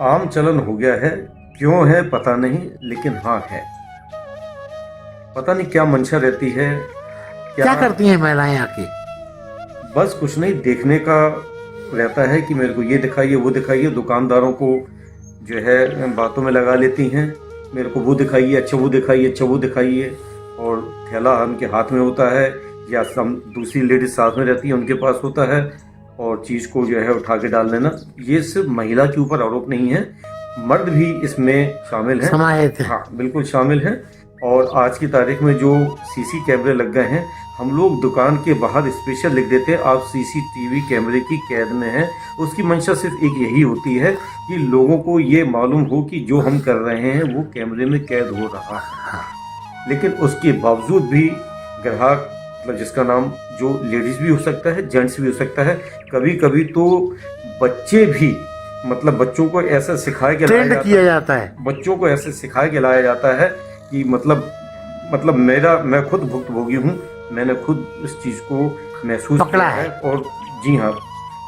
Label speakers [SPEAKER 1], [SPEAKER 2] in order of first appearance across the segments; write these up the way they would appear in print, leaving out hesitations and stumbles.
[SPEAKER 1] आम चलन हो गया है, क्यों है पता नहीं, लेकिन हाँ है। पता नहीं क्या मंशा रहती है,
[SPEAKER 2] क्या करती हैं महिलाएं आके?
[SPEAKER 1] बस कुछ नहीं, देखने का रहता है कि मेरे को ये दिखाइए वो दिखाइए। दुकानदारों को जो है बातों में लगा लेती हैं, मेरे को वो दिखाइए, अच्छा वो दिखाइए, अच्छा वो दिखाइए। और थैला उनके हाथ में होता है या दूसरी लेडीज साथ में रहती है, उनके पास होता है, और चीज़ को जो है उठा के डाल देना। ये सिर्फ महिला के ऊपर आरोप नहीं है, मर्द भी इसमें शामिल हैं,
[SPEAKER 2] समाहित है।
[SPEAKER 1] हाँ बिल्कुल शामिल हैं। और आज की तारीख में जो सीसी कैमरे लग गए हैं, हम लोग दुकान के बाहर स्पेशल लिख देते हैं आप सीसीटीवी कैमरे की कैद में हैं। उसकी मंशा सिर्फ एक यही होती है कि लोगों को ये मालूम हो कि जो हम कर रहे हैं वो कैमरे में कैद हो रहा है। लेकिन उसके बावजूद भी ग्राहक, मतलब जिसका नाम जो लेडीज भी हो सकता है, जेंट्स भी हो सकता है, कभी कभी तो बच्चे भी, मतलब बच्चों को ऐसा सिखाया के लाया
[SPEAKER 2] किया जाता है,
[SPEAKER 1] बच्चों को ऐसे सिखाया के लाया जाता है कि मतलब मैं खुद भुक्तभोगी हूँ, मैंने खुद इस चीज़ को महसूस किया है। और जी हाँ,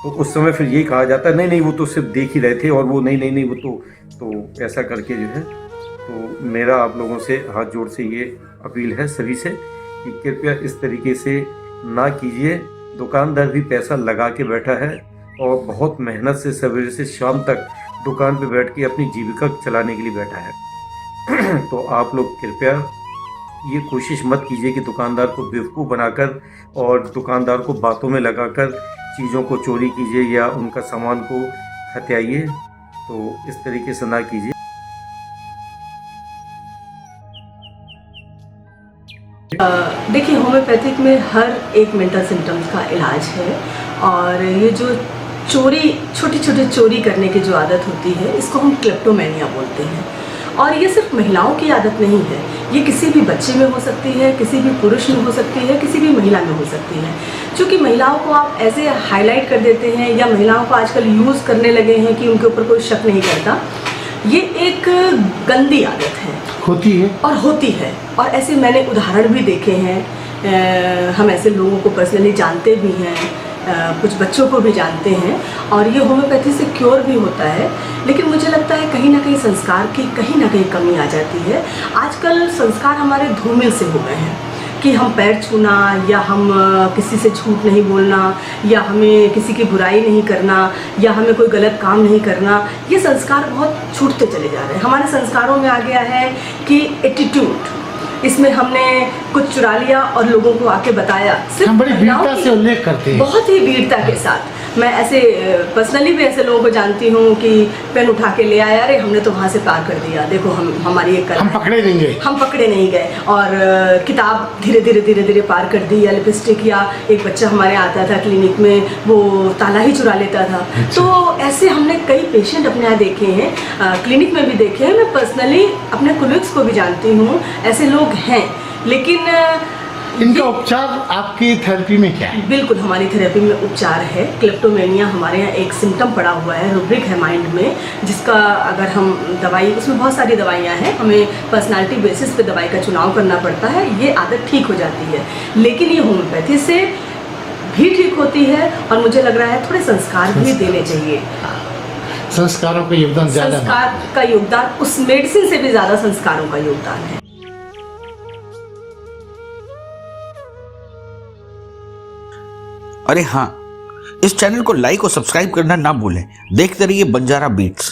[SPEAKER 1] तो उस समय फिर यही कहा जाता है, नहीं नहीं वो तो सिर्फ देख ही रहे थे, और वो नहीं नहीं नहीं वो तो ऐसा करके जो है। तो मेरा आप लोगों से हाथ जोड़ से ये अपील है सभी से कि कृपया इस तरीके से ना कीजिए। दुकानदार भी पैसा लगा के बैठा है और बहुत मेहनत से सवेरे से शाम तक दुकान पे बैठ के अपनी जीविका चलाने के लिए बैठा है। तो आप लोग कृपया ये कोशिश मत कीजिए कि दुकानदार को बेवकूफ़ बनाकर और दुकानदार को बातों में लगाकर चीज़ों को चोरी कीजिए या उनका सामान को हत्याइए। तो इस तरीके से ना कीजिए।
[SPEAKER 3] देखिए, होम्योपैथिक में हर एक मेंटल सिम्टम्स का इलाज है। और ये जो चोरी, छोटी छोटी चोरी करने की जो आदत होती है, इसको हम क्लेप्टोमेनिया बोलते हैं। और ये सिर्फ महिलाओं की आदत नहीं है, ये किसी भी बच्चे में हो सकती है, किसी भी पुरुष में हो सकती है, किसी भी महिला में हो सकती है। क्योंकि महिलाओं को आप ऐसे हाईलाइट कर देते हैं या महिलाओं को आजकल यूज़ करने लगे हैं कि उनके ऊपर कोई शक नहीं करता। ये एक गंदी आदत है, होती है। और ऐसे मैंने उदाहरण भी देखे हैं, हम ऐसे लोगों को पर्सनली जानते भी हैं, कुछ बच्चों को भी जानते हैं, और ये होम्योपैथी से क्योर भी होता है। लेकिन मुझे लगता है कहीं ना कहीं संस्कार की कहीं ना कहीं कमी आ जाती है। आजकल संस्कार हमारे धूमिल से हो गए हैं कि हम पैर छूना, या हम किसी से झूठ नहीं बोलना, या हमें किसी की बुराई नहीं करना, या हमें कोई गलत काम नहीं करना, ये संस्कार बहुत छूटते चले जा रहे हैं। हमारे संस्कारों में आ गया है कि एटीट्यूड, इसमें हमने कुछ चुरा लिया और लोगों को आके बताया।
[SPEAKER 2] हम बड़ी वीरता से उल्लेख करते हैं,
[SPEAKER 3] बहुत ही वीरता के साथ। मैं ऐसे पर्सनली भी ऐसे लोगों को जानती हूँ कि पेन उठा के ले आया, अरे हमने तो वहाँ से पार कर दिया, देखो हमारी एक
[SPEAKER 2] हम पकड़े नहीं गए,
[SPEAKER 3] और किताब धीरे धीरे पार कर दी, या लिपस्टिक, या एक बच्चा हमारे आता था क्लिनिक में, वो ताला ही चुरा लेता था। तो ऐसे हमने कई पेशेंट अपने यहाँ देखे हैं, क्लिनिक में भी देखे हैं। मैं पर्सनली अपने कोलिग्स को भी जानती हूँ, ऐसे लोग हैं। लेकिन
[SPEAKER 2] इनका उपचार आपकी थेरेपी में क्या है?
[SPEAKER 3] बिल्कुल, हमारी थेरेपी में उपचार है। क्लेप्टोमेनिया हमारे यहाँ एक सिम्टम पड़ा हुआ है, रूब्रिक है माइंड में, जिसका अगर हम दवाई, उसमें बहुत सारी दवाइयाँ हैं, हमें पर्सनालिटी बेसिस पे दवाई का चुनाव करना पड़ता है। ये आदत ठीक हो जाती है, लेकिन ये होम्योपैथी से भी ठीक होती है। और मुझे लग रहा है थोड़े संस्कार भी देने चाहिए।
[SPEAKER 2] संस्कारों का योगदान ज़्यादा,
[SPEAKER 3] संस्कार का योगदान उस मेडिसिन से भी ज़्यादा संस्कारों का योगदान है।
[SPEAKER 4] अरे हाँ, इस चैनल को लाइक और सब्सक्राइब करना ना भूलें। देखते रहिए बंजारा बीट्स।